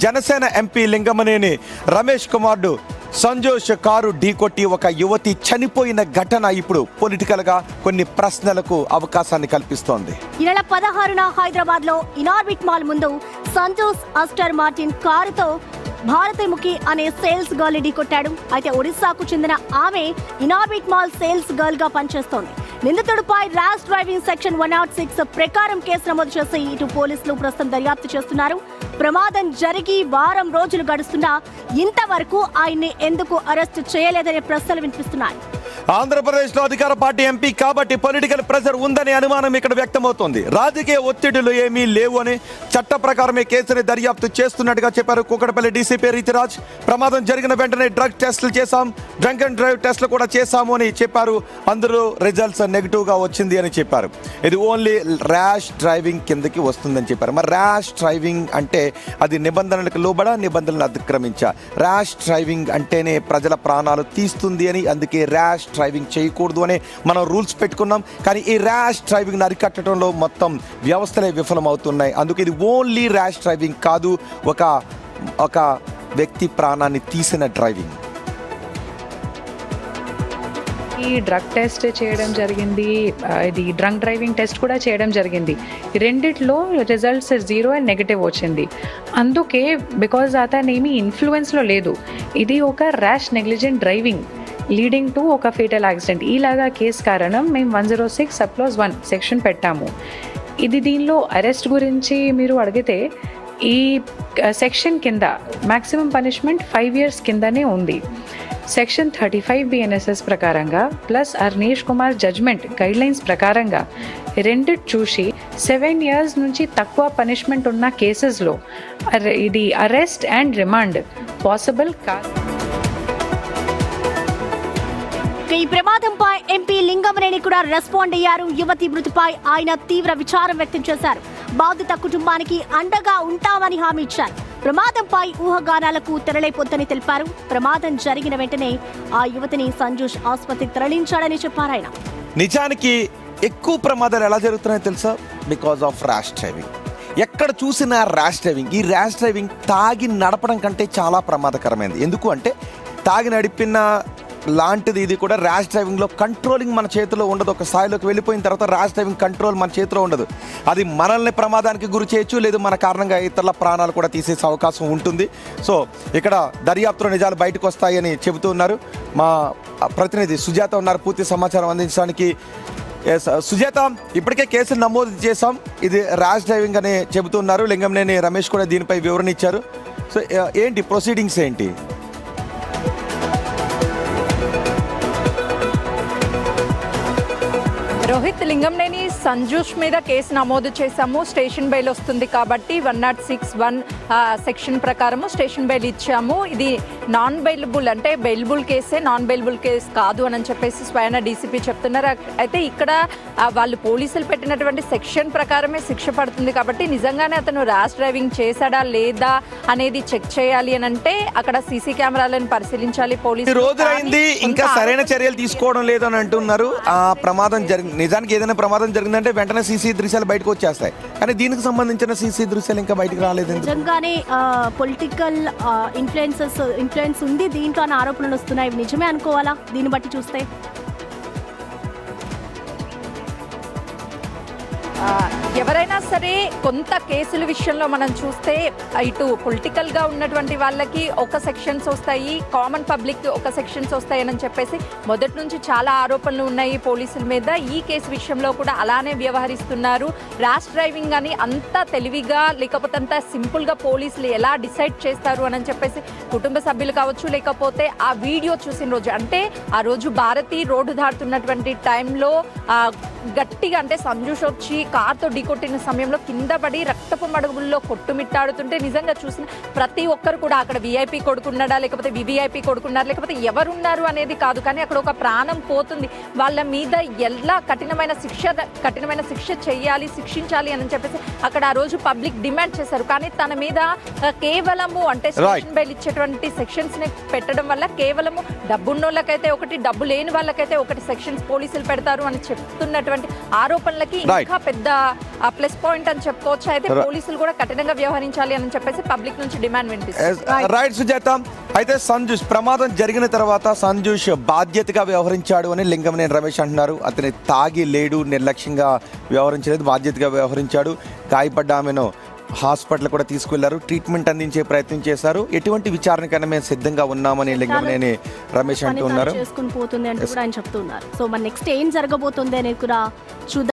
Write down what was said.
Janasena MP Lingamaneni Ramesh కుమారుడు Sanjosh car ఢీకొట్టి ఒక యువతి చనిపోయిన ఘటన ఇప్పుడు పొలిటికల్ గా కొన్ని ప్రశ్నలకు అవకాశాన్ని కల్పిస్తోంది. ఈ నెల 16న హైదరాబాద్ లో ఇనార్బిట్ మాల్ ముందు సంజోష్ అస్టర్ మార్టిన్ కారుతో భారతముఖి అనే సేల్స్ గర్ల్ ఢీకొట్టాడు. అయితే ఒడిశాకు చెందిన ఆమె ఇనార్బిట్ మాల్ సేల్స్ గర్ల్ గా పనిచేస్తోంది. నిందితుడిపై ర్యాష్ డ్రైవింగ్ సెక్షన్ 106 ప్రకారం కేసు నమోదు చేసి ఇటు పోలీసులు ప్రస్తుతం దర్యాప్తు చేస్తున్నారు. ప్రమాదం జరిగి వారం రోజులు గడుస్తున్నా ఇంతవరకు ఆయన్ని ఎందుకు అరెస్ట్ చేయలేదనే ప్రశ్నలు వినిపిస్తున్నాయి. ఆంధ్రప్రదేశ్ లో అధికార పార్టీ ఎంపీ కాబట్టి పొలిటికల్ ప్రెషర్ ఉందనే అనుమానం ఇక్కడ వ్యక్తమవుతోంది. రాజకీయ ఒత్తిడులు ఏమీ లేవు అని చట్ట ప్రకారమే కేసుని దర్యాప్తు చేస్తున్నట్టుగా చెప్పారు కూకట్పల్లి డీసీపీ రీతిరాజ్. ప్రమాదం జరిగిన వెంటనే డ్రగ్ టెస్టులు చేశాం, డ్రంక్ అండ్ డ్రైవ్ టెస్టులు కూడా చేశాము అని చెప్పారు. అందరూ రిజల్ట్స్ నెగిటివ్ గా వచ్చింది అని చెప్పారు. ఇది ఓన్లీ ర్యాష్ డ్రైవింగ్ కిందకి వస్తుందని చెప్పారు. మరి ర్యాష్ డ్రైవింగ్ అంటే అది నిబంధనలకు లోబడా, నిబంధనలు అతిక్రమించా. ర్యాష్ డ్రైవింగ్ అంటేనే ప్రజల ప్రాణాలు తీస్తుంది అని, అందుకే ర్యాష్ డ్రైవింగ్ చేయకూడదు అని మనం రూల్స్ పెట్టుకున్నాం. కానీ ఈ ర్యాష్ డ్రైవింగ్ అరికట్టడంలో మొత్తం వ్యవస్థలే విఫలమవుతున్నాయి. అందుకే ఇది ఓన్లీ ర్యాష్ డ్రైవింగ్ కాదు, ఒక వ్యక్తి ప్రాణాన్ని తీసిన డ్రైవింగ్. ఈ డ్రగ్ టెస్ట్ చేయడం జరిగింది, ఇది డ్రంక్ డ్రైవింగ్ టెస్ట్ కూడా చేయడం జరిగింది. రెండిట్లో రిజల్ట్స్ 0 అండ్ నెగటివ్ వచ్చింది. అందుకే బికాజ్ అతనేమి ఇన్ఫ్లుయెన్స్లో లేదు. ఇది ఒక rash negligent driving leading to ఒక ఫేటల్ యాక్సిడెంట్. ఈలాగా కేసు కారణం మేము 106 సబ్క్లాజ్ 1 సెక్షన్ పెట్టాము. ఇది దీనిలో అరెస్ట్ గురించి మీరు అడిగితే ఈ సెక్షన్ కింద మ్యాక్సిమం పనిష్మెంట్ 5 years కిందనే ఉంది. సెక్షన్ 35 BNSS ప్రకారంగా plus Arnesh Kumar judgment guidelines ప్రకారంగా రెండిటి చూసి 7 years నుంచి తక్కువ పనిష్మెంట్ ఉన్న కేసెస్లో ఇది అరెస్ట్ అండ్ రిమాండ్ పాసిబుల్ కాదు. ఈ ప్రమాదంపై ఎంపీ లింగమనేని కూడా రెస్పాండ్ అయ్యారు. యువతి మృతిపై ఆయన తీవ్ర విచారం వ్యక్తం చేశారు. బాధిత కుటుంబానికి అండగా ఉంటామని హామీ ఇచ్చారు. ప్రమాదంపై ఊహాగానాలకు తెరలేపొద్దని తెలిపారు. ప్రమాదం జరిగిన వెంటనే ఆ యువతిని సంజోష్ ఆసుపత్రికి తరలించాడని చెప్పారు ఆయన. నిజానికి ఎక్కువ ప్రమాదాలు ఎలా జరుగుతున్నాయో తెలుసా? Because of rash driving. ఎక్కడ చూసినా ర్యాష్ డ్రైవింగ్. ఈ ర్యాష్ డ్రైవింగ్ తాగి నడపడం కంటే చాలా ప్రమాదకరమైనది. ఎందుకు అంటే తాగి నడిపిన లాంటిది ఇది కూడా. ర్యాష్ డ్రైవింగ్లో కంట్రోలింగ్ మన చేతిలో ఉండదు. ఒక స్థాయిలోకి వెళ్ళిపోయిన తర్వాత ర్యాష్ డ్రైవింగ్ కంట్రోల్ మన చేతిలో ఉండదు. అది మనల్ని ప్రమాదానికి గురి చేయొచ్చు, లేదు మన కారణంగా ఇతరుల ప్రాణాలు కూడా తీసేసే అవకాశం ఉంటుంది. సో ఇక్కడ దర్యాప్తులో నిజాలు బయటకు వస్తాయని చెబుతున్నారు. మా ప్రతినిధి సుజాత ఉన్నారు పూర్తి సమాచారం అందించడానికి. సుజాత, ఇప్పటికే కేసులు నమోదు చేశాం, ఇది ర్యాష్ డ్రైవింగ్ అని చెబుతున్నారు. లింగమనేని రమేష్ కూడా దీనిపై వివరణ ఇచ్చారు. సో ఏంటి ప్రొసీడింగ్స్ ఏంటి? రోహిత్, లింగంనేని సంజోష్ మీద కేసు నమోదు చేశాము. స్టేషన్ బెయిల్ వస్తుంది కాబట్టి 106(1) సెక్షన్ ప్రకారము స్టేషన్ బెయిల్ ఇచ్చాము. ఇది నాన్ బెయిలబుల్, అంటే బెయిలబుల్ కేసే, నాన్ బెయిలబుల్ కేసు కాదు అని చెప్పేసి స్వయాన డీసీపీ చెప్తున్నారు. అయితే ఇక్కడ వాళ్ళు పోలీసులు పెట్టినటువంటి సెక్షన్ ప్రకారమే శిక్ష పడుతుంది కాబట్టి నిజంగానే అతను ర్యాష్ డ్రైవింగ్ చేశాడా లేదా అనేది చెక్ చేయాలి అని అంటే అక్కడ సీసీ కెమెరాలను పరిశీలించాలి పోలీసులు. రోజులైంది, ఇంకా సరైన చర్యలు తీసుకోవడం లేదు అని అంటున్నారు. ఆ ప్రమాదం నిజానికి ఏదైనా ప్రమాదం జరిగిందంటే వెంటనే సీసీ దృశ్యాలు బయటకు వచ్చేస్తాయి. కానీ దీనికి సంబంధించిన సీసీ దృశ్యాలు ఇంకా బయటకు రాలేదు. నిజంగానే పొలిటికల్ ఇన్ఫ్లుయెన్స్ ఉంది దీంట్లో అన్న ఆరోపణలు వస్తున్నాయి. నిజమే అనుకోవాలా దీన్ని బట్టి చూస్తే? ఎవరైనా సరే కొంత కేసుల విషయంలో మనం చూస్తే ఇటు పొలిటికల్గా ఉన్నటువంటి వాళ్ళకి ఒక సెక్షన్స్ వస్తాయి, కామన్ పబ్లిక్ ఒక సెక్షన్స్ వస్తాయని చెప్పేసి మొదటి నుంచి చాలా ఆరోపణలు ఉన్నాయి పోలీసుల మీద. ఈ కేసు విషయంలో కూడా అలానే వ్యవహరిస్తున్నారు. ర్యాష్ డ్రైవింగ్ అని అంత తెలివిగా లేకపోతే అంత సింపుల్గా పోలీసులు ఎలా డిసైడ్ చేస్తారు అని చెప్పేసి కుటుంబ సభ్యులు కావచ్చు, లేకపోతే ఆ వీడియో చూసిన రోజు, అంటే ఆ రోజు భారతి రోడ్డు దాటుతున్నటువంటి టైంలో గట్టిగా, అంటే సంజోష్ వచ్చి కార్తో ఢీకొట్టిన సమయంలో కింద పడి రక్తపు మడుగుల్లో కొట్టుమిట్టాడుతుంటే నిజంగా చూసిన ప్రతి ఒక్కరు కూడా అక్కడ వీఐపీ కొడుకున్నాడా లేకపోతే వివిఐపీ కొడుకున్నారా లేకపోతే ఎవరున్నారు అనేది కాదు, కానీ అక్కడ ఒక ప్రాణం పోతుంది. వాళ్ళ మీద ఎలా కఠినమైన శిక్ష చేయాలి, శిక్షించాలి అని చెప్పేసి అక్కడ ఆ రోజు పబ్లిక్ డిమాండ్ చేశారు. కానీ తన మీద కేవలము అంటే స్టేషన్ బెయిల్ ఇచ్చేటువంటి సెక్షన్స్ ని పెట్టడం వల్ల కేవలము డబ్బున్నోళ్ళకైతే ఒకటి, డబ్బు లేని వాళ్ళకైతే ఒకటి సెక్షన్స్ పోలీసులు పెడతారు అని చెప్తున్నటువంటి ఆరోపణలకి ఇంకా పెద్ద ప్లస్ పాయింట్ అని చెప్పుకోవచ్చు. అయితే పోలీసులు కూడా కఠినంగా వ్యవహరించాలి అని చెప్పేసి పబ్లిక్ నుంచి డిమాండ్ వినిపిస్తుంది. రైట్ సుజాత, అయితే సంజూష్ ప్రమాదం జరిగిన తర్వాత సంజూష్ బాధ్యతగా వ్యవహరించాడు అని లింగమనేని రమేష్ అంటున్నారు. అతని తాగి లేడు, నిర్లక్ష్యంగా వ్యవహరించలేదు, బాధ్యతగా వ్యవహరించాడు. గాయపడ్డ ఆమెను హాస్పిటల్ కూడా తీసుకువెళ్లారు, ట్రీట్మెంట్ అందించే ప్రయత్నం చేశారు. ఎటువంటి విచారణకైనా మేము సిద్ధంగా ఉన్నామని లింగమనేని రమేష్ అంటూ ఉన్నారు. చేసుకుని పోతుంది అంటూ కూడా ఆయన చెప్తున్నారు. సో మన నెక్స్ట్ ఏం జరగబోతుంది అనేది కూడా చూద్దాం.